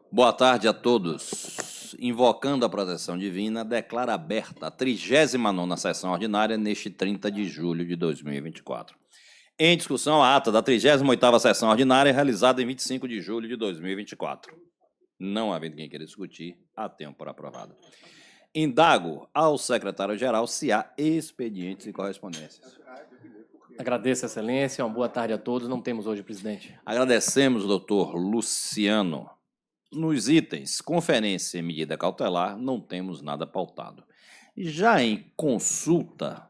Boa tarde a todos. Invocando a proteção divina, declara aberta a 39ª sessão ordinária neste 30 de julho de 2024. Em discussão, a ata da 38ª sessão ordinária realizada em 25 de julho de 2024. Não havendo quem queira discutir, há tempo para aprovada. Indago ao secretário-geral se há expedientes e correspondências. Agradeço, Excelência. Uma boa tarde a todos. Não temos hoje, presidente. Agradecemos, doutor Luciano. Nos itens conferência e medida cautelar, não temos nada pautado. Já em consulta,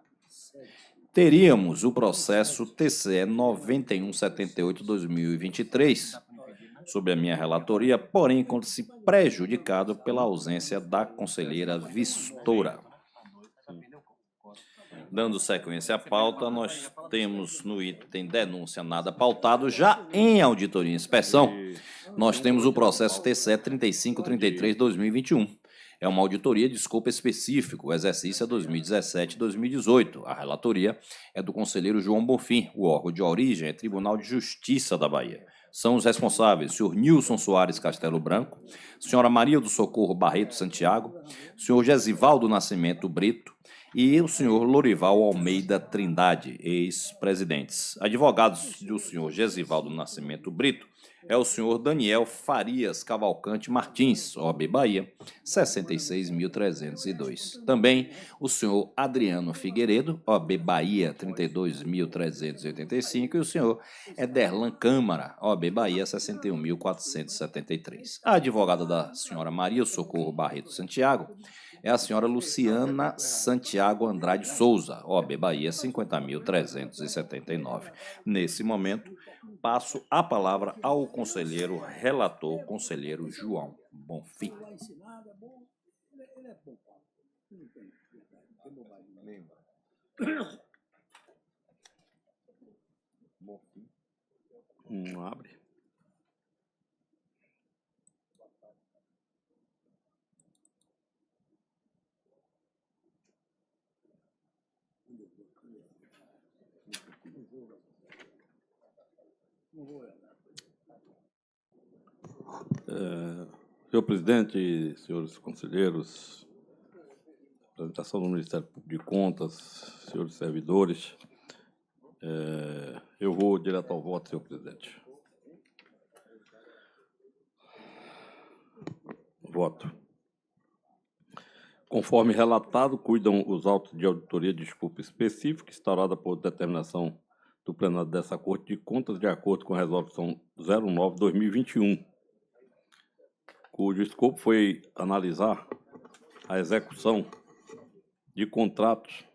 teríamos o processo TCE 9178-2023, sob a minha relatoria, porém encontra-se prejudicado pela ausência da conselheira Vistora. Dando sequência à pauta, nós temos no item denúncia nada pautado. Já em auditoria e inspeção, nós temos o processo TCE 3533-2021. É uma auditoria de escopo específico, o exercício é 2017-2018. A relatoria é do conselheiro João Bonfim. O órgão de origem é Tribunal de Justiça da Bahia. São os responsáveis, senhor Nilson Soares Castelo Branco, senhora Maria do Socorro Barreto Santiago, senhor Gesivaldo Nascimento Brito, e o senhor Lorival Almeida Trindade, ex-presidentes. Advogados do senhor Gesivaldo Nascimento Brito é o senhor Daniel Farias Cavalcante Martins, OAB Bahia, 66.302. Também o senhor Adriano Figueiredo, OAB Bahia, 32.385, e o senhor Ederlan Câmara, OAB Bahia, 61.473. A advogada da senhora Maria Socorro Barreto Santiago é a senhora Luciana Santiago Andrade Souza, OAB Bahia, 50.379. Nesse momento, passo a palavra ao conselheiro relator, conselheiro João Bonfim. Não abre. Senhor presidente, senhores conselheiros, apresentação do Ministério Público de Contas, senhores servidores, eu vou direto ao voto, senhor presidente. Voto. Conforme relatado, cuidam os autos de auditoria de desculpa específica instaurada por determinação do plenário dessa Corte de Contas, de acordo com a Resolução 09/2021, cujo escopo foi analisar a execução de contratos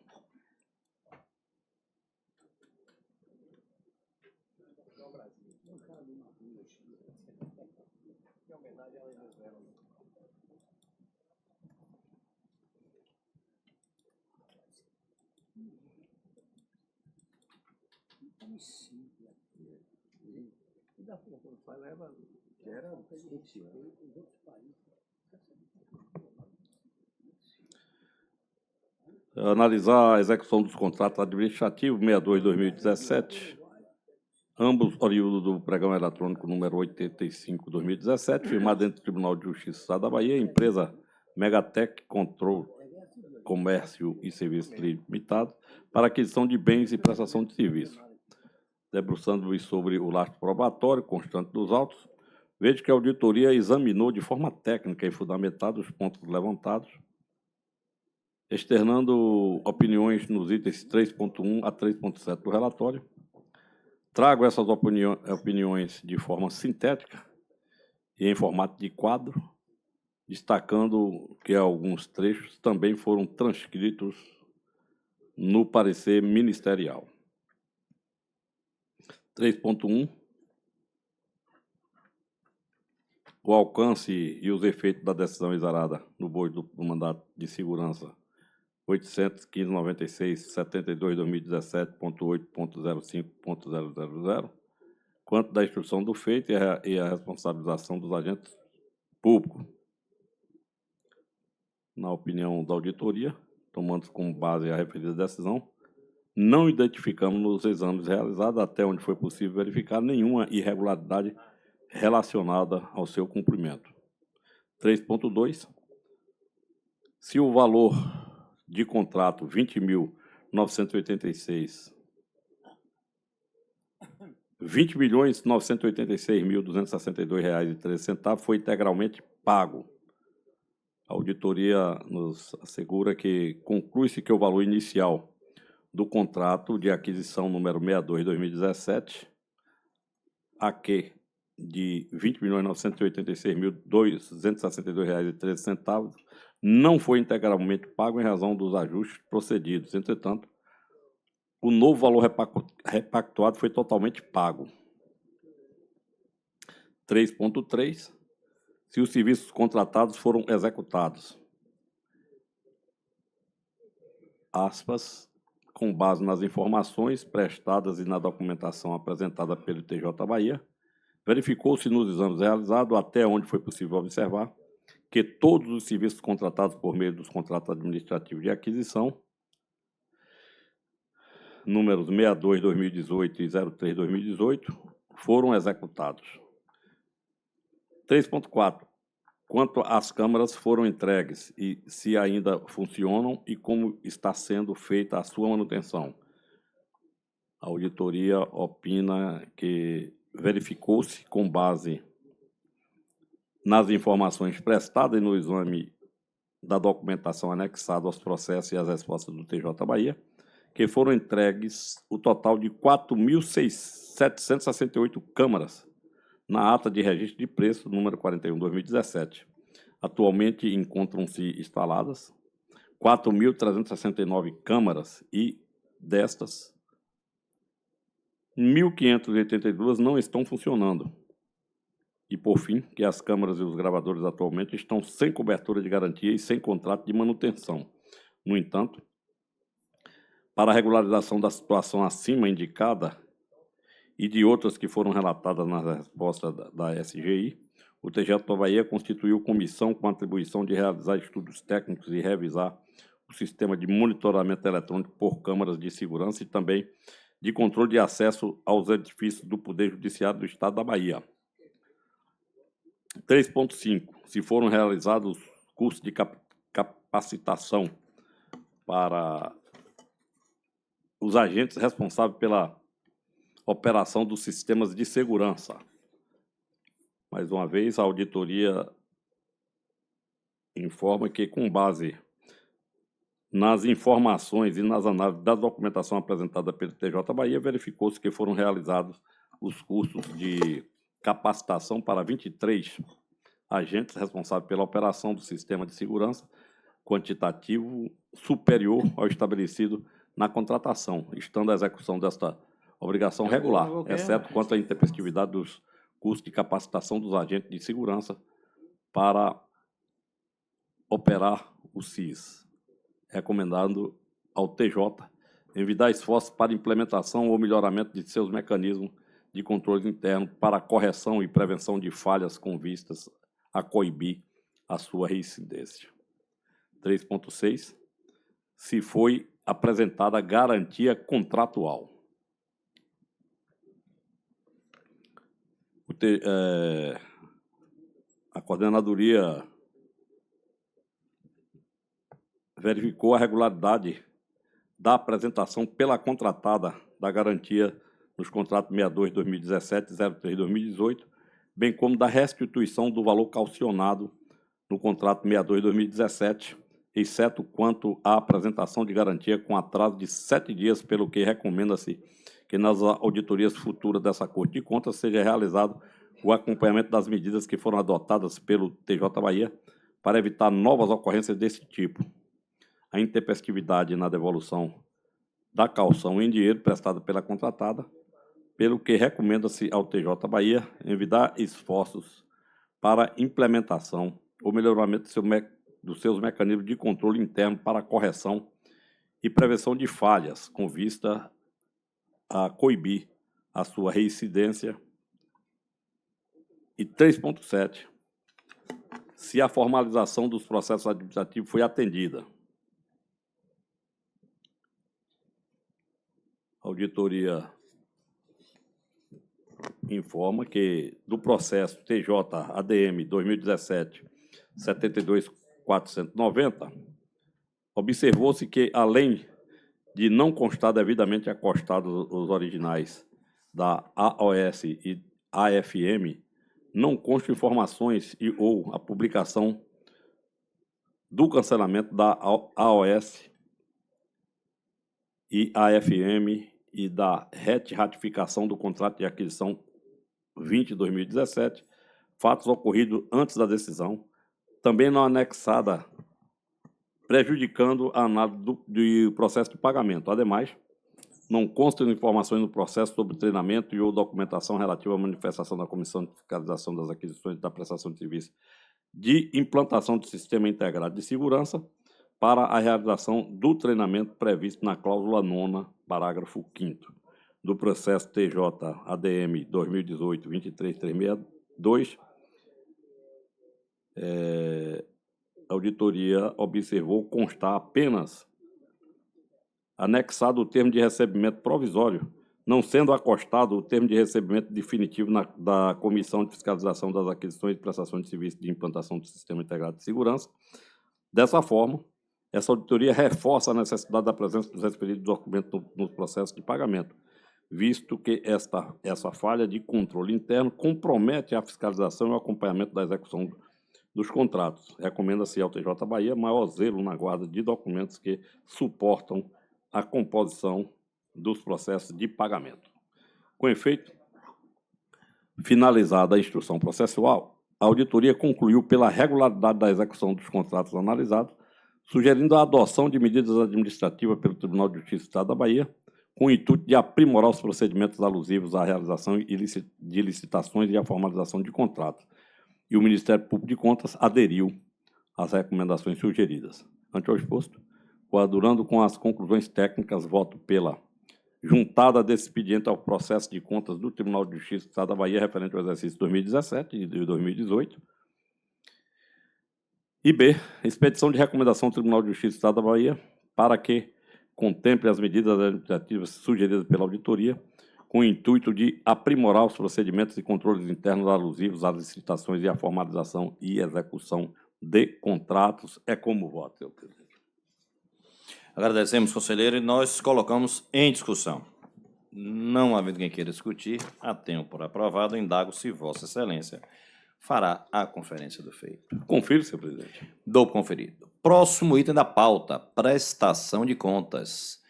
analisar a execução dos contratos administrativos 62/2017, ambos oriundos do pregão eletrônico número 85/2017, firmado entre o Tribunal de Justiça do Estado da Bahia e a empresa Megatec Control Comércio e Serviços Limitados para aquisição de bens e prestação de serviços. Debruçando-me sobre o lastro probatório constante dos autos, vejo que a auditoria examinou de forma técnica e fundamentada os pontos levantados, externando opiniões nos itens 3.1 a 3.7 do relatório. Trago essas opiniões de forma sintética e em formato de quadro, destacando que alguns trechos também foram transcritos no parecer ministerial. 3.1. O alcance e os efeitos da decisão exarada no bojo do mandato de segurança 815.96/72/2017.8.05.000, quanto da instrução do feito e a responsabilização dos agentes públicos. Na opinião da auditoria, tomando como base a referida decisão, não identificamos nos exames realizados, até onde foi possível verificar, nenhuma irregularidade relacionada ao seu cumprimento. 3.2. Se o valor de contrato 20.986.262,13 foi integralmente pago. A auditoria nos assegura que conclui-se que o valor inicial do contrato de aquisição número 62/2017, AQ, de R$ 20.986.262,13, não foi integralmente pago em razão dos ajustes procedidos. Entretanto, o novo valor repactuado foi totalmente pago. 3.3. Se os serviços contratados foram executados. Aspas, com base nas informações prestadas e na documentação apresentada pelo TJ Bahia, verificou-se nos exames realizados, até onde foi possível observar, que todos os serviços contratados por meio dos contratos administrativos de aquisição, números 62/2018 e 03/2018, foram executados. 3.4. Quanto às câmaras foram entregues e se ainda funcionam e como está sendo feita a sua manutenção. A auditoria opina que verificou-se com base nas informações prestadas e no exame da documentação anexada aos processos e às respostas do TJ Bahia, que foram entregues o total de 4.768 câmaras na ata de registro de preço, número 41/2017. Atualmente encontram-se instaladas 4.369 câmaras e, destas, 1.582 não estão funcionando. E, por fim, que as câmaras e os gravadores atualmente estão sem cobertura de garantia e sem contrato de manutenção. No entanto, para a regularização da situação acima indicada e de outras que foram relatadas na resposta da SGI, o TJ Bahia constituiu comissão com atribuição de realizar estudos técnicos e revisar o sistema de monitoramento eletrônico por câmaras de segurança e também de controle de acesso aos edifícios do Poder Judiciário do Estado da Bahia. 3.5. Se foram realizados cursos de capacitação para os agentes responsáveis pela operação dos sistemas de segurança. Mais uma vez, a auditoria informa que, com base nas informações e nas análises da documentação apresentada pelo TJ Bahia, verificou-se que foram realizados os cursos de capacitação para 23 agentes responsáveis pela operação do sistema de segurança, quantitativo superior ao estabelecido na contratação, estando a execução desta obrigação regular, exceto quanto à intempestividade dos cursos de capacitação dos agentes de segurança para operar o SIS, recomendando ao TJ envidar esforços para implementação ou melhoramento de seus mecanismos de controle interno para correção e prevenção de falhas com vistas a coibir a sua reincidência. 3.6. Se foi apresentada garantia contratual. A coordenadoria verificou a regularidade da apresentação pela contratada da garantia nos contratos 62/2017 e 03/2018, bem como da restituição do valor calcionado no contrato 62/2017, exceto quanto à apresentação de garantia com atraso de 7 dias, pelo que recomenda-se que nas auditorias futuras dessa Corte de Contas seja realizado o acompanhamento das medidas que foram adotadas pelo TJ Bahia para evitar novas ocorrências desse tipo. A intempestividade na devolução da caução em dinheiro prestada pela contratada, pelo que recomenda-se ao TJ Bahia envidar esforços para implementação ou melhoramento dos seus mecanismos de controle interno para correção e prevenção de falhas, com vista a coibir a sua reincidência. E 3.7. Se a formalização dos processos administrativos foi atendida. A auditoria informa que do processo TJ-ADM 2017 72.490, observou-se que, além de não constar devidamente acostados os originais da AOS e AFM, não constam informações e ou a publicação do cancelamento da AOS e AFM e da ratificação do contrato de aquisição 20/2017, fatos ocorridos antes da decisão, também não anexada, prejudicando a análise do processo de pagamento. Ademais, não constam informações no processo sobre treinamento e ou documentação relativa à manifestação da Comissão de Fiscalização das Aquisições e da Prestação de Serviços de implantação do Sistema Integrado de Segurança para a realização do treinamento previsto na cláusula 9ª, parágrafo 5º, do processo TJ-ADM 2018-23362. A auditoria observou constar apenas anexado o termo de recebimento provisório, não sendo acostado o termo de recebimento definitivo da Comissão de Fiscalização das Aquisições e Prestações de Serviços de Implantação do Sistema Integrado de Segurança. Dessa forma, essa auditoria reforça a necessidade da presença dos referidos documentos no processo de pagamento, visto que essa falha de controle interno compromete a fiscalização e o acompanhamento da execução dos contratos. Recomenda-se ao TJ Bahia maior zelo na guarda de documentos que suportam a composição dos processos de pagamento. Com efeito, finalizada a instrução processual, a auditoria concluiu pela regularidade da execução dos contratos analisados, sugerindo a adoção de medidas administrativas pelo Tribunal de Justiça do Estado da Bahia, com o intuito de aprimorar os procedimentos alusivos à realização de licitações e à formalização de contratos. E o Ministério Público de Contas aderiu às recomendações sugeridas. Ante o exposto, coadunando com as conclusões técnicas, voto pela juntada desse expediente ao processo de contas do Tribunal de Justiça do Estado da Bahia referente ao exercício 2017 e de 2018. E B, expedição de recomendação do Tribunal de Justiça do Estado da Bahia para que contemple as medidas administrativas sugeridas pela auditoria, com o intuito de aprimorar os procedimentos e controles internos alusivos às licitações e à formalização e execução de contratos. É como voto, senhor presidente. Agradecemos, conselheiro, e nós colocamos em discussão. Não havendo quem queira discutir, a tenho por aprovado, indago se Vossa Excelência fará a conferência do feito. Confiro, senhor presidente. Dou conferido. Próximo item da pauta, prestação de contas.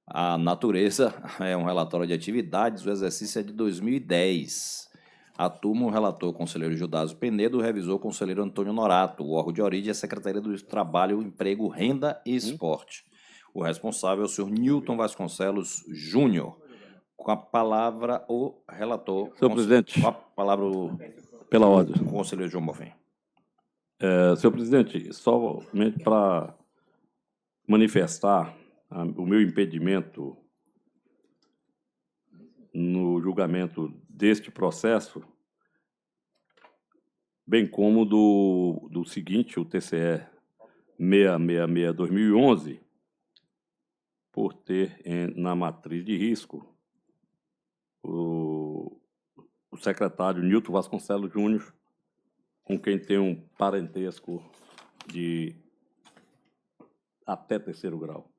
A natureza é um relatório de atividades, o exercício é de 2010. A turma, o relator conselheiro Judásio Penedo, o revisor conselheiro Antônio Norato, o órgão de origem é a Secretaria do Trabalho, Emprego, Renda e Esporte. O responsável é o senhor Nilton Vasconcelos Júnior. Com a palavra, o relator... Senhor presidente. Com a palavra, pela ordem. O conselheiro João Bonfim. Senhor presidente, somente para manifestar o meu impedimento no julgamento deste processo, bem como do seguinte, o TCE 666/2011, por ter na matriz de risco o secretário Nilton Vasconcelos Júnior, com quem tem um parentesco de até 3º grau.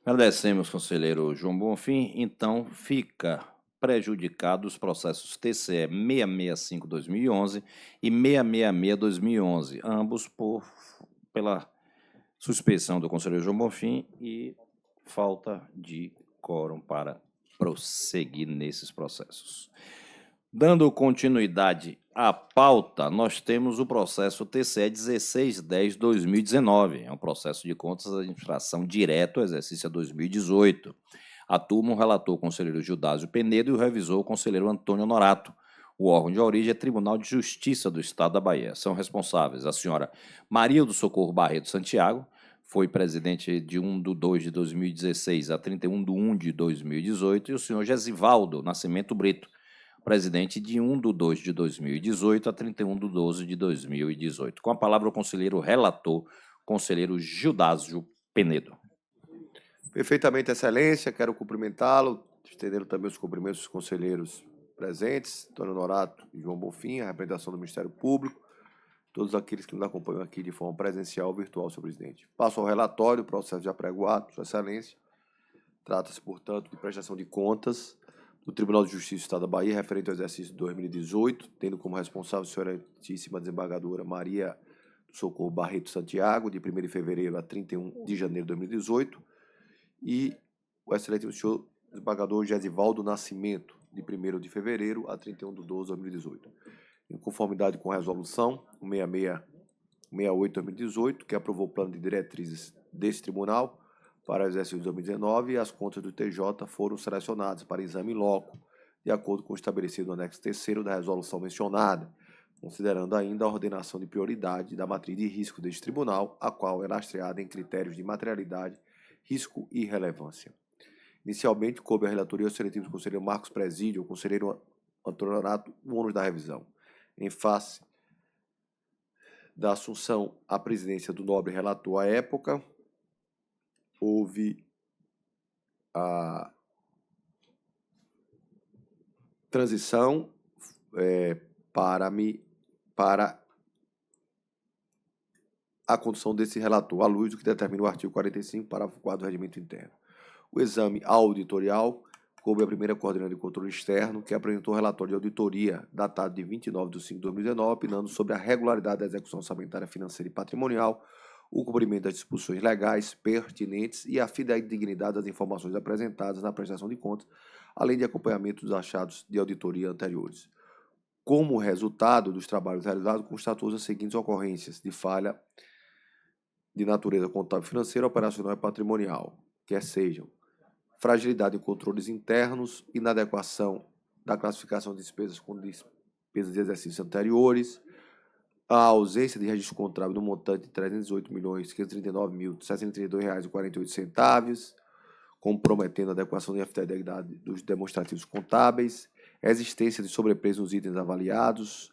Agradecemos, conselheiro João Bonfim. Então, fica prejudicado os processos TCE 665/2011 e 666/2011, ambos pela suspeição do conselheiro João Bonfim e falta de quórum para prosseguir nesses processos. Dando continuidade à pauta, nós temos o processo TCE 1610/2019. É um processo de contas da administração direto, exercício 2018. A turma, o relator, o conselheiro Judásio Penedo, e o revisor, o conselheiro Antônio Norato. O órgão de origem é Tribunal de Justiça do Estado da Bahia. São responsáveis a senhora Maria do Socorro Barreto Santiago, foi presidente de 1/2/2016 a 31/1/2018, e o senhor Gesivaldo Nascimento Brito, presidente de 1/2/2018 a 31/12/2018. Com a palavra o conselheiro relator, conselheiro Judásio Penedo. Perfeitamente, excelência, quero cumprimentá-lo, estendendo também os cumprimentos dos conselheiros presentes, Antônio Norato e João Bonfim, a representação do Ministério Público, todos aqueles que nos acompanham aqui de forma presencial ou virtual, senhor presidente. Passo ao relatório, processo de apregoado, Sua Excelência. Trata-se, portanto, de prestação de contas do Tribunal de Justiça do Estado da Bahia, referente ao exercício de 2018, tendo como responsável a senhora Excelentíssima Desembargadora Maria do Socorro Barreto Santiago, de 1º de fevereiro a 31 de janeiro de 2018, e o excelentíssimo senhor Desembargador Gesivaldo Nascimento, de 1º de fevereiro a 31 de 12 de 2018. Em conformidade com a resolução 6668-2018, que aprovou o plano de diretrizes desse tribunal para o exercício de 2019, as contas do TJ foram selecionadas para exame in loco, de acordo com o estabelecido no anexo 3º da resolução mencionada, considerando ainda a ordenação de prioridade da matriz de risco deste tribunal, a qual é lastreada em critérios de materialidade, risco e relevância. Inicialmente, coube à relatoria ao excelentíssimo conselheiro Marcos Presídio, o conselheiro Antônio Honorato, o ônus da revisão. Em face da assunção à presidência do nobre relator à época, houve a transição para a condução desse relator, à luz do que determina o artigo 45, parágrafo 4 do Regimento Interno. O exame auditorial coube a primeira coordenadora de controle externo, que apresentou o relatório de auditoria datado de 29 de 5 de 2019, opinando sobre a regularidade da execução orçamentária, financeira e patrimonial, o cumprimento das disposições legais pertinentes e a fidedignidade das informações apresentadas na prestação de contas, além de acompanhamento dos achados de auditoria anteriores. Como resultado dos trabalhos realizados, constatou as seguintes ocorrências de falha de natureza contábil, financeira, operacional e patrimonial, quer sejam fragilidade em controles internos, inadequação da classificação de despesas com despesas de exercícios anteriores, a ausência de registro contábil no montante de R$ 308.539.732,48, comprometendo a adequação de fidelidade dos demonstrativos contábeis, a existência de sobrepreço nos itens avaliados,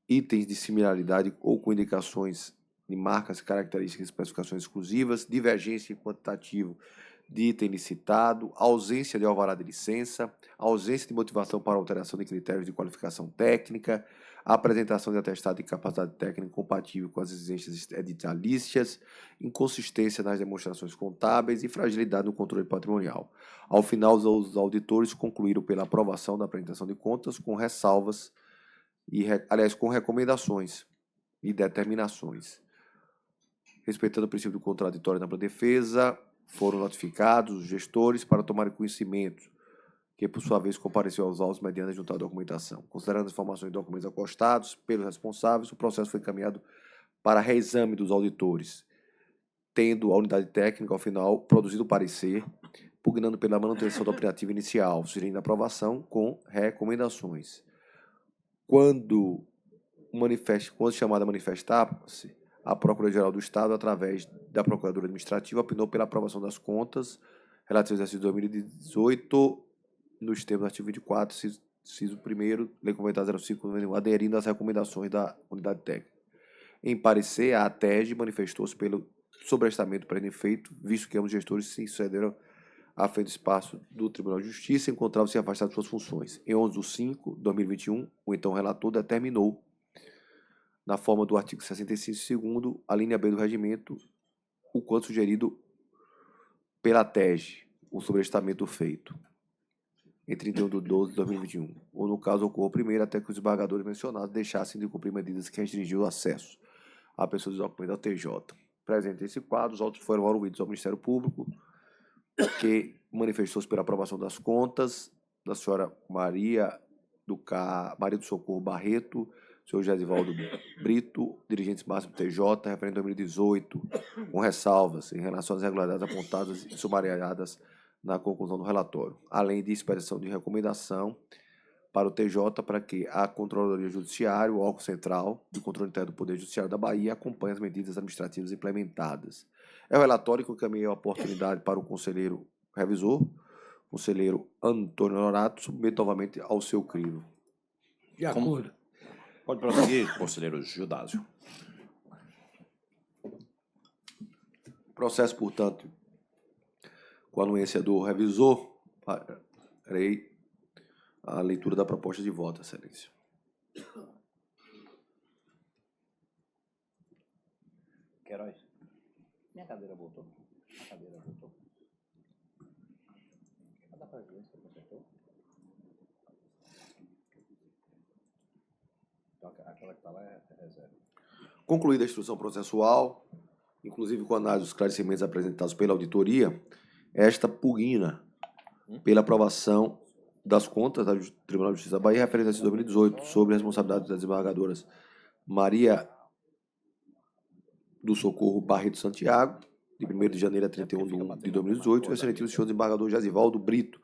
itens de similaridade ou com indicações de marcas, características e especificações exclusivas, divergência em quantitativo de item licitado, ausência de alvará de licença, ausência de motivação para alteração de critérios de qualificação técnica, a apresentação de atestado de capacidade técnica compatível com as exigências editalícias, inconsistência nas demonstrações contábeis e fragilidade no controle patrimonial. Ao final, os auditores concluíram pela aprovação da apresentação de contas com ressalvas com recomendações e determinações. Respeitando o princípio do contraditório na defesa, foram notificados os gestores para tomarem conhecimento, que por sua vez compareceu aos autos mediante juntar a documentação. Considerando as informações e documentos acostados pelos responsáveis, o processo foi encaminhado para reexame dos auditores, tendo a unidade técnica, ao final, produzido o parecer, pugnando pela manutenção da operativa inicial, sugerindo aprovação com recomendações. Quando chamada a manifestar-se, a Procuradoria-Geral do Estado, através da Procuradoria Administrativa, opinou pela aprovação das contas relativas ao exercício de 2018, nos termos do artigo 24, inciso 1º, Lei Complementar 05/91, aderindo às recomendações da unidade técnica. Em parecer, a ATEG manifestou-se pelo sobrestamento pretendo feito, visto que ambos gestores se sucederam à frente do espaço do Tribunal de Justiça e encontravam-se afastados de suas funções. Em 11 de 5 de 2021, o então relator determinou, na forma do artigo 65, segundo a linha B do regimento, o quanto sugerido pela TEG, o sobrestamento feito em 31 de 12 de 2021, ou no caso ocorra primeiro até que os desembargadores mencionados deixassem de cumprir medidas que restringiam o acesso à pessoa dos documentos ao TJ. Presente esse quadro, os autos foram ouvidos ao Ministério Público, que manifestou-se pela aprovação das contas da senhora Maria do Socorro Barreto, senhor Gesivaldo Brito, dirigentes máximos do TJ, referente a 2018, com ressalvas em relação às irregularidades apontadas e sumariadas na conclusão do relatório, além de expressão de recomendação para o TJ para que a Controladoria Judiciária, o órgão central do controle interno do Poder Judiciário da Bahia, acompanhe as medidas administrativas implementadas. É o relatório que eu encaminhei a oportunidade para o conselheiro revisor, conselheiro Antônio Honorato, submeto novamente ao seu crivo. De acordo. Pode prosseguir, conselheiro Gildásio. Processo, portanto, com a anuência do revisor, farei a leitura da proposta de voto, excelência. Queiroz. Minha cadeira voltou. A cadeira voltou. Dá pra ver se consertou. Então, aquela que está lá é reserva. Concluída a instrução processual, inclusive com análise dos esclarecimentos apresentados pela auditoria, esta pugna pela aprovação das contas do Tribunal de Justiça da Bahia referente a 2018 sobre a responsabilidade das desembargadoras Maria do Socorro Barreto Santiago, de 1º de janeiro a 31 de 2018, e o excelentíssimo senhor desembargador Jazivaldo Brito,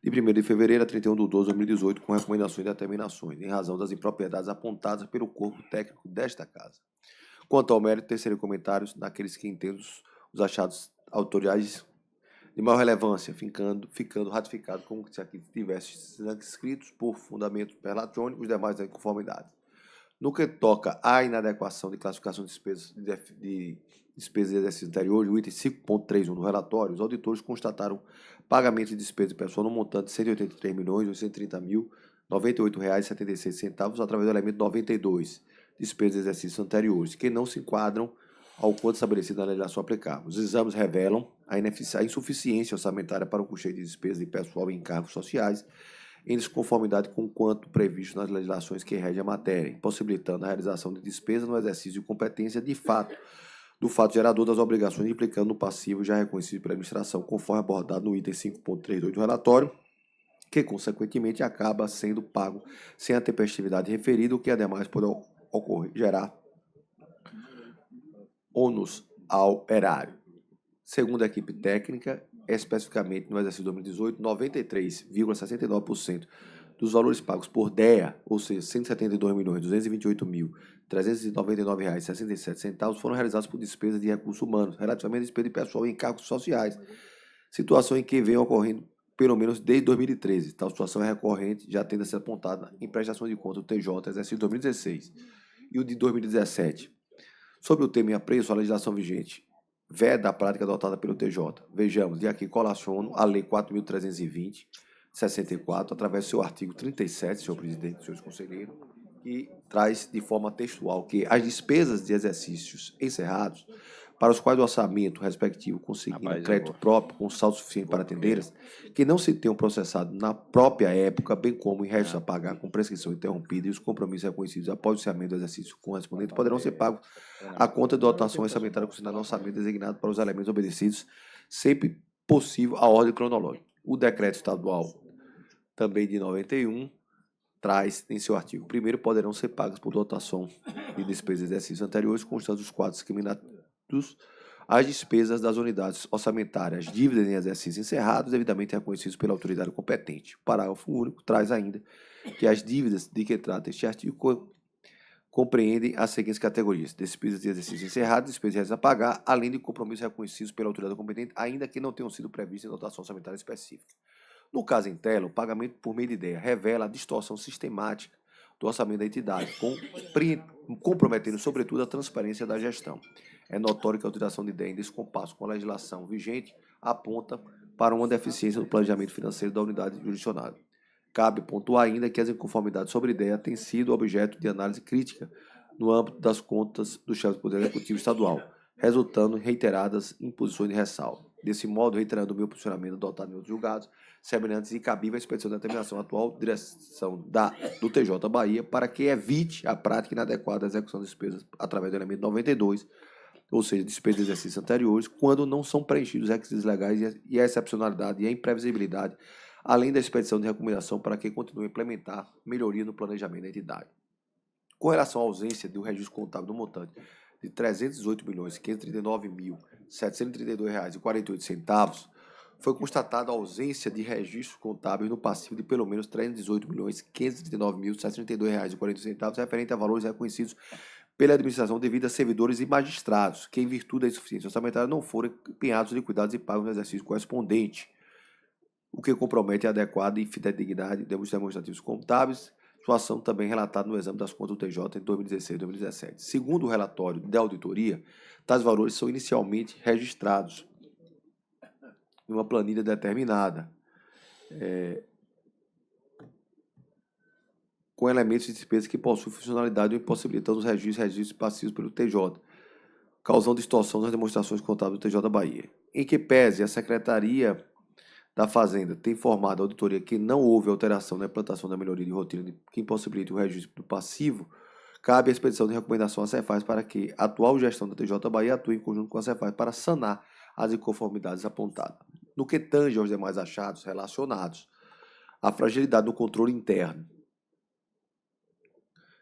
de 1º de fevereiro a 31 de 12 de 2018, com recomendações e determinações, em razão das impropriedades apontadas pelo corpo técnico desta Casa. Quanto ao mérito, terceiro comentários daqueles que entendem os achados autoriais de maior relevância, ficando ratificado como se aqui tivesse escritos por fundamentos relatrônicos os demais inconformidades. No que toca à inadequação de classificação de despesas de exercício anterior, o item 5.31 do relatório, os auditores constataram pagamento de despesa de pessoal no montante de R$ 183.830.098,76 através do elemento 92, despesas de exercícios anteriores, que não se enquadram ao quanto estabelecido na legislação aplicável. Os exames revelam a insuficiência orçamentária para o custeio de despesas de pessoal e encargos sociais, em desconformidade com o quanto previsto nas legislações que regem a matéria, impossibilitando a realização de despesa no exercício de competência do fato gerador das obrigações, implicando no passivo já reconhecido pela administração, conforme abordado no item 5.32 do relatório, que, consequentemente, acaba sendo pago sem a tempestividade referida, o que, ademais, pode gerar ônus ao erário. Segundo a equipe técnica, especificamente no exercício 2018, 93,69% dos valores pagos por DEA, ou seja, R$ 172.228.399,67, foram realizados por despesas de recursos humanos, relativamente a despesa de pessoal e encargos sociais, situação em que vem ocorrendo pelo menos desde 2013. Tal situação é recorrente, já tendo sido apontada em prestações de contas do TJ, exercício 2016 e o de 2017. Sobre o tema em apreço, a legislação vigente veda a prática adotada pelo TJ. Vejamos, de aqui colaciono a Lei 4.320, 64, através do seu artigo 37, senhor presidente, senhores conselheiros, que traz de forma textual que as despesas de exercícios encerrados, para os quais o orçamento respectivo consigna crédito próprio com saldo suficiente para atendê-las, que não se tenham processado na própria época, bem como em restos a pagar com prescrição interrompida e os compromissos reconhecidos após o encerramento do exercício correspondente, poderão ser pagos à conta de dotação orçamentária consignada no orçamento designado para os elementos obedecidos, sempre possível a ordem cronológica. O decreto estadual, também de 91, traz em seu artigo 1º, poderão ser pagas por dotação de despesas de exercícios anteriores, constando os quadros discriminados as despesas das unidades orçamentárias, dívidas em exercícios encerrados, devidamente reconhecidos pela autoridade competente. O parágrafo único traz ainda que as dívidas de que trata este artigo compreendem as seguintes categorias: despesas de exercícios encerrados, despesas a pagar, além de compromissos reconhecidos pela autoridade competente, ainda que não tenham sido previstos em dotação orçamentária específica. No caso em tela, o pagamento por meio de ideia revela a distorção sistemática do orçamento da entidade, comprometendo, sobretudo, a transparência da gestão. É notório que a utilização de ideia em descompasso com a legislação vigente aponta para uma deficiência no planejamento financeiro da unidade jurisdicionada. Cabe pontuar ainda que as inconformidades sobre ideia têm sido objeto de análise crítica no âmbito das contas do chefe do Poder Executivo Estadual, resultando em reiteradas imposições de ressalva. Desse modo, reiterando o meu posicionamento adotado em outros julgados, semelhantes e cabível a expedição da determinação atual direção do TJ Bahia para que evite a prática inadequada da execução de despesas através do elemento 92, ou seja, despesas de exercícios anteriores, quando não são preenchidos os requisitos legais e a excepcionalidade e a imprevisibilidade, além da expedição de recomendação para que continue a implementar melhoria no planejamento da entidade. Com relação à ausência do registro contábil do montante de R$ 318.539.732,48, foi constatada a ausência de registro contábil no passivo de pelo menos R$ 318.539.732,48, referente a valores reconhecidos pela administração devido a servidores e magistrados, que, em virtude da insuficiência orçamentária, não foram empenhados, liquidados e pagos no exercício correspondente, o que compromete a adequada e fidedignidade dos demonstrativos contábeis, situação também relatada no exame das contas do TJ em 2016 e 2017. Segundo o relatório da auditoria, tais valores são inicialmente registrados em uma planilha determinada, com elementos de despesa que possuem funcionalidade ou impossibilitando os registros passivos pelo TJ, causando distorção nas demonstrações contábeis do TJ Bahia. Em que pese a Secretaria da Fazenda ter informado a auditoria que não houve alteração na implantação da melhoria de rotina que impossibilite o registro do passivo, cabe a expedição de recomendação à Cefaz para que a atual gestão da TJ Bahia atue em conjunto com a Cefaz para sanar as inconformidades apontadas. No que tange aos demais achados relacionados à fragilidade do controle interno,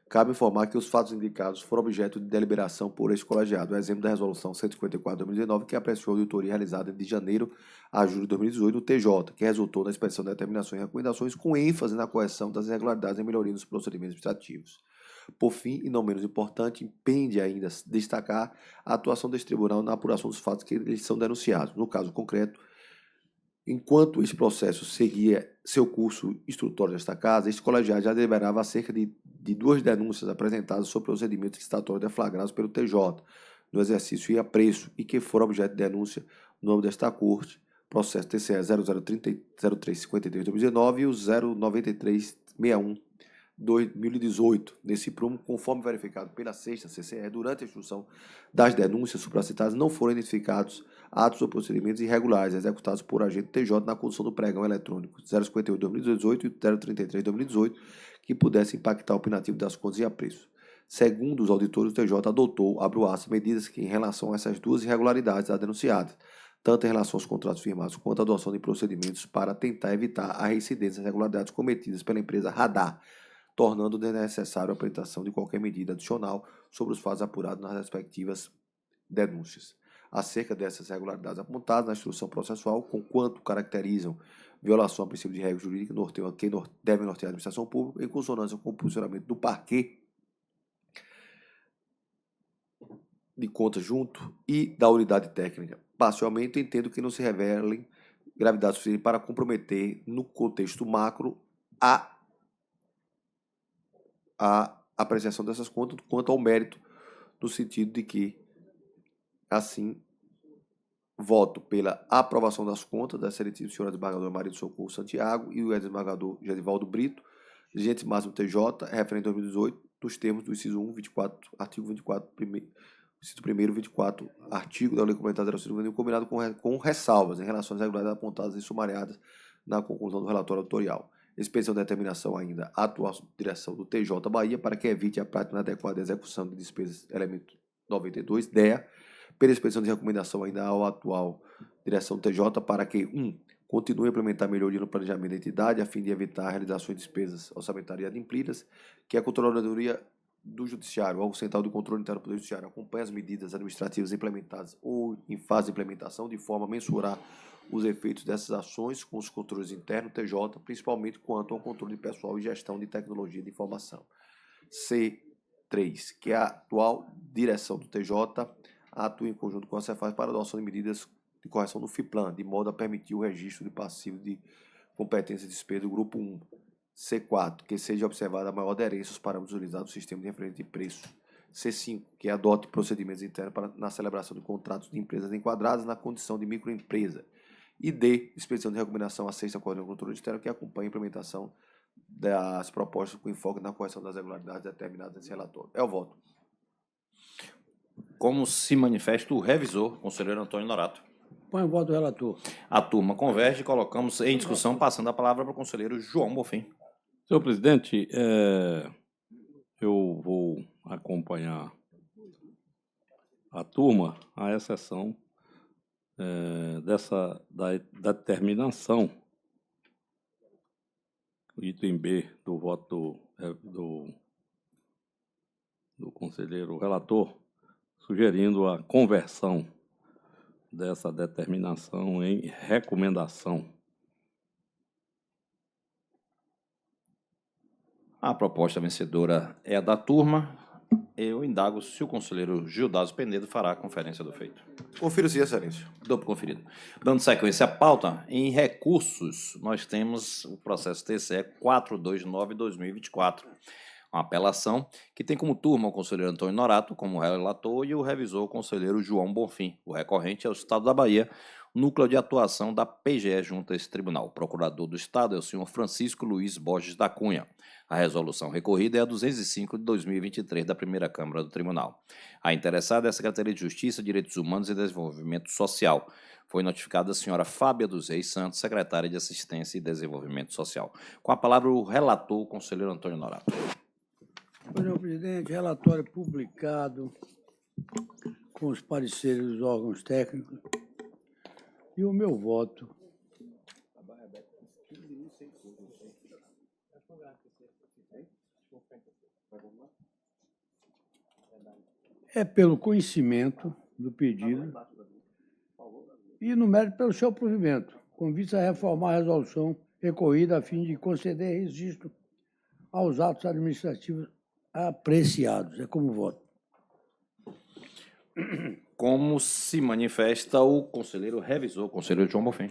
cabe informar que os fatos indicados foram objeto de deliberação por este colegiado, o exemplo da Resolução 154 de 2019, que apreciou a auditoria realizada de janeiro a julho de 2018 no TJ, que resultou na expedição de determinações e recomendações com ênfase na correção das irregularidades e melhoria nos procedimentos administrativos. Por fim, e não menos importante, impende ainda destacar a atuação deste tribunal na apuração dos fatos que eles são denunciados. No caso concreto, enquanto este processo seguia seu curso instrutório desta casa, este colegiado já deliberava acerca de 2 denúncias apresentadas sobre procedimentos licitatórios deflagrados pelo TJ, no exercício e apreço, e que foram objeto de denúncia no âmbito desta Corte, processo TCE 0353-2019 e o 09361-2018. Nesse prumo, conforme verificado pela 6ª CCE, durante a instrução das denúncias supracitadas, não foram identificados atos ou procedimentos irregulares executados por agente TJ na condução do pregão eletrônico 058-2018 e 033-2018 que pudessem impactar o opinativo das contas e apreço. Segundo os auditores, o TJ adotou, abro aspas, medidas que, em relação a essas 2 irregularidades denunciadas, tanto em relação aos contratos firmados quanto à adoção de procedimentos para tentar evitar a reincidência das irregularidades cometidas pela empresa Radar, tornando desnecessário a apresentação de qualquer medida adicional sobre os fatos apurados nas respectivas denúncias. Acerca dessas irregularidades apontadas na instrução processual, conquanto caracterizam violação ao princípio de regra jurídica que deve nortear a administração pública, em consonância com o posicionamento do parquê de contas junto e da unidade técnica. Parcialmente, entendo que não se revelem gravidade suficiente para comprometer, no contexto macro, a apreciação dessas contas quanto ao mérito, no sentido de que, assim, voto pela aprovação das contas da excelentíssima senhora desembargadora Maria do Socorro Santiago e o desembargador Gedivaldo Brito, dirigente máximo TJ, referente a 2018, nos termos do inciso 1, 24, artigo 24, inciso 1º, 24, artigo da Lei Complementar 05, combinado com ressalvas em relação às irregularidades apontadas e sumariadas na conclusão do relatório autorial. Expedição de determinação ainda à atual direção do TJ Bahia para que evite a prática inadequada execução de despesas, elemento 92, DEA, pela expedição de recomendação ainda ao atual direção do TJ para que, 1. Continue a implementar melhoria no planejamento da entidade a fim de evitar a realização de despesas orçamentárias adimplidas, que a Controladoria do Judiciário, órgão central do controle interno do Poder Judiciário, acompanhe as medidas administrativas implementadas ou em fase de implementação de forma a mensurar os efeitos dessas ações com os controles internos TJ, principalmente quanto ao controle de pessoal e gestão de tecnologia de informação. C3. Que a atual direção do TJ atue em conjunto com a Cefaz para a adoção de medidas de correção do FIPLAN, de modo a permitir o registro de passivo de competência de despesa do grupo 1. C4. Que seja observada a maior aderência aos parâmetros utilizados no sistema de referência de preço. C5. Que adote procedimentos internos na celebração de contratos de empresas enquadradas na condição de microempresa. E D. Expedição de recomendação à 6ª Coordenação do Controle Externo que acompanha a implementação das propostas com enfoque na correção das irregularidades determinadas nesse relatório. É o voto. Como se manifesta o revisor, conselheiro Antônio Norato. Põe o voto do relator. A turma converge e colocamos em discussão, passando a palavra para o conselheiro João Bonfim. Senhor presidente, eu vou acompanhar a turma, à exceção da determinação, o item B do voto do conselheiro relator, sugerindo a conversão dessa determinação em recomendação. A proposta vencedora é a da turma. Eu indago se o conselheiro Gildaso Penedo fará a conferência do feito. Confiro sim, excelência. Dou por conferido. Dando sequência à pauta, em recursos, nós temos o processo TCE 429/2024, uma apelação que tem como turma o conselheiro Antônio Norato como relator e o revisor o conselheiro João Bonfim. O recorrente é o Estado da Bahia, núcleo de atuação da PGE junto a esse tribunal. O procurador do Estado é o senhor Francisco Luiz Borges da Cunha. A resolução recorrida é a 205 de 2023 da primeira Câmara do Tribunal. A interessada é a Secretaria de Justiça, Direitos Humanos e Desenvolvimento Social. Foi notificada a senhora Fábia dos Reis Santos, secretária de Assistência e Desenvolvimento Social. Com a palavra o relator, o conselheiro Antônio Norato. Senhor presidente, relatório publicado com os pareceres dos órgãos técnicos e o meu voto. É pelo conhecimento do pedido e, no mérito, pelo seu provimento, com vista a reformar a resolução recorrida a fim de conceder registro aos atos administrativos apreciados. É como voto. Como se manifesta o conselheiro revisor, o conselheiro João Bonfim.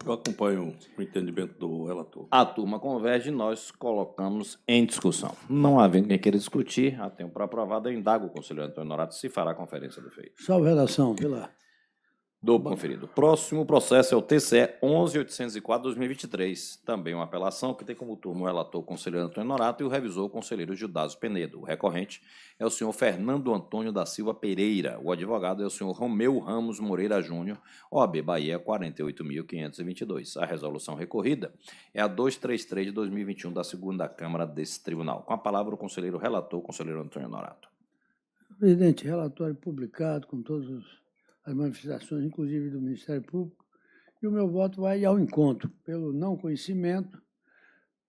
Eu acompanho o entendimento do relator. A turma converge e nós colocamos em discussão. Não havendo quem queira discutir, a tempo para aprovado, eu indago o conselheiro Antônio Norato se fará a conferência do feito. Salve redação, pela Do conferido. Próximo processo é o TCE 11.804/2023. Também uma apelação que tem como turma o relator o conselheiro Antônio Norato e o revisor o conselheiro Gildazo Penedo. O recorrente é o senhor Fernando Antônio da Silva Pereira. O advogado é o senhor Romeu Ramos Moreira Júnior, OAB Bahia 48.522. A resolução recorrida é a 233 de 2021 da segunda Câmara desse tribunal. Com a palavra o conselheiro relator, o conselheiro Antônio Norato. presidente, relatório publicado com todas as manifestações, inclusive do Ministério Público, e o meu voto vai ao encontro, pelo não conhecimento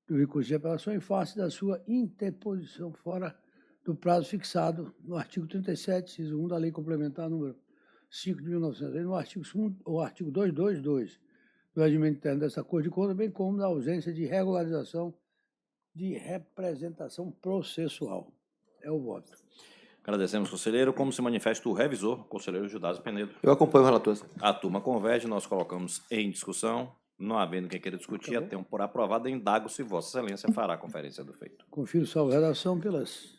do recurso de apelação em face da sua interposição fora do prazo fixado no artigo 37, inciso 1 da Lei Complementar número 5 de 1900, e no artigo 222 do regimento interno dessa Corte de Contas, bem como da ausência de regularização de representação processual. É o voto. Agradecemos, conselheiro. Como se manifesta o revisor, conselheiro Gildazo Penedo. Eu acompanho o relator. A turma converge, nós colocamos em discussão. Não havendo quem queira discutir, a tempo por aprovado, indago se Vossa Excelência fará a conferência do feito. Confiro salvo redação pelas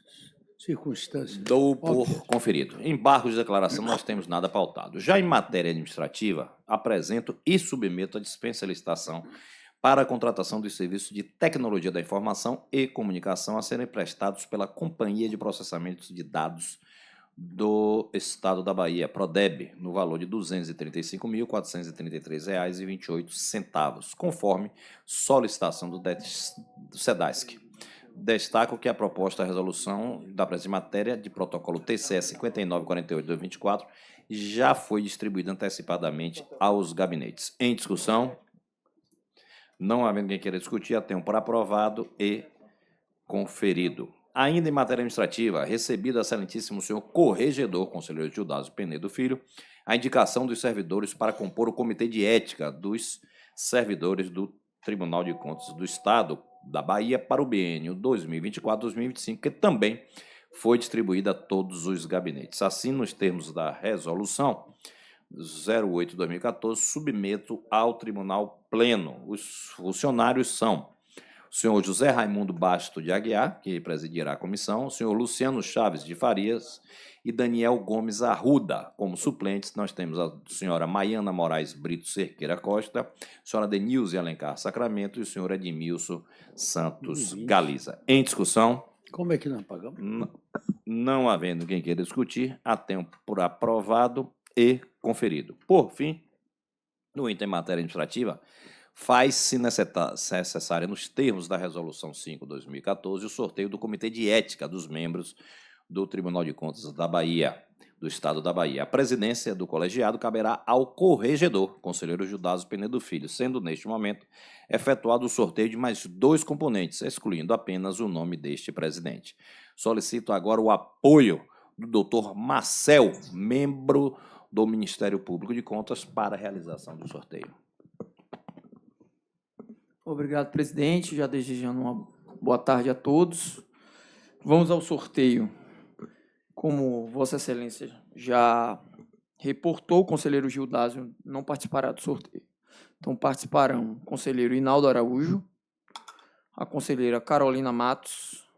circunstâncias. Dou por Óbvias. conferido. Em barros de declaração, nós temos nada pautado. Já em matéria administrativa, apresento e submeto a dispensa de licitação para a contratação dos serviços de tecnologia da informação e comunicação a serem prestados pela Companhia de Processamento de Dados do Estado da Bahia, Prodeb, no valor de R$ 235.433,28, conforme solicitação do SEDASC. Destaco que a proposta de resolução da presente matéria de protocolo TCE 5948/2024 já foi distribuída antecipadamente aos gabinetes. Em discussão, não havendo quem queira discutir, a tempo por aprovado e conferido. Ainda em matéria administrativa, recebido a excelentíssimo senhor corregedor, conselheiro Gildazo Penedo Filho, a indicação dos servidores para compor o Comitê de Ética dos Servidores do Tribunal de Contas do Estado da Bahia para o biênio 2024-2025, que também foi distribuída a todos os gabinetes. Assim, nos termos da resolução 08/2014, submeto ao Tribunal Pleno. Os funcionários são o senhor José Raimundo Basto de Aguiar, que presidirá a comissão, o senhor Luciano Chaves de Farias e Daniel Gomes Arruda. Como suplentes, nós temos a senhora Maiana Moraes Brito Cerqueira Costa, a senhora Denilze Alencar Sacramento e o senhor Edmilson Santos Galiza. Em discussão, Como é que nós pagamos? não havendo quem queira discutir, há tempo por aprovado e conferido. Por fim, no item matéria administrativa, faz-se necessária, nos termos da Resolução 5/2014, o sorteio do Comitê de Ética dos membros do Tribunal de Contas da Bahia, do Estado da Bahia. A presidência do colegiado caberá ao corregedor, conselheiro Gildazo Penedo Filho, sendo, neste momento, efetuado o sorteio de mais 2 componentes, excluindo apenas o nome deste presidente. Solicito agora o apoio do doutor Marcel, membro do Ministério Público de Contas, para a realização do sorteio. Obrigado, presidente. Já desejando uma boa tarde a todos. Vamos ao sorteio. Como Vossa Excelência já reportou, o conselheiro Gildazo não participará do sorteio. Então, participarão o conselheiro Hinaldo Araújo, a conselheira Carolina Matos,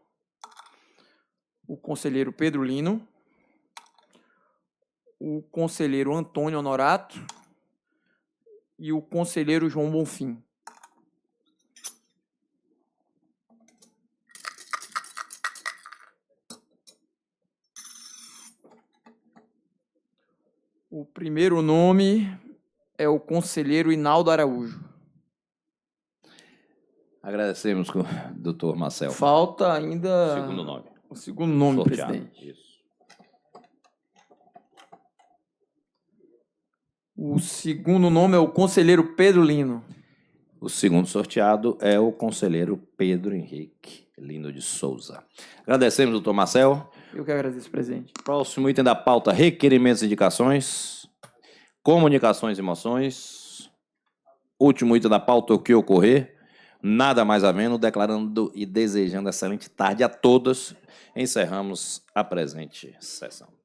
o conselheiro Pedro Lino, o conselheiro Antônio Honorato e o conselheiro João Bonfim. O primeiro nome é o conselheiro Inaldo Araújo. Agradecemos, doutor Marcel. Falta ainda Segundo nome. o segundo nome, Sorteado. presidente. Isso. O segundo nome é o conselheiro Pedro Lino. O segundo sorteado é o conselheiro Pedro Henrique Lino de Souza. Agradecemos, doutor Marcel. Eu que agradeço, presidente. Próximo item da pauta, requerimentos e indicações, comunicações e moções. Último item da pauta, o que ocorrer. Nada mais havendo, declarando e desejando excelente tarde a todos. Encerramos a presente sessão.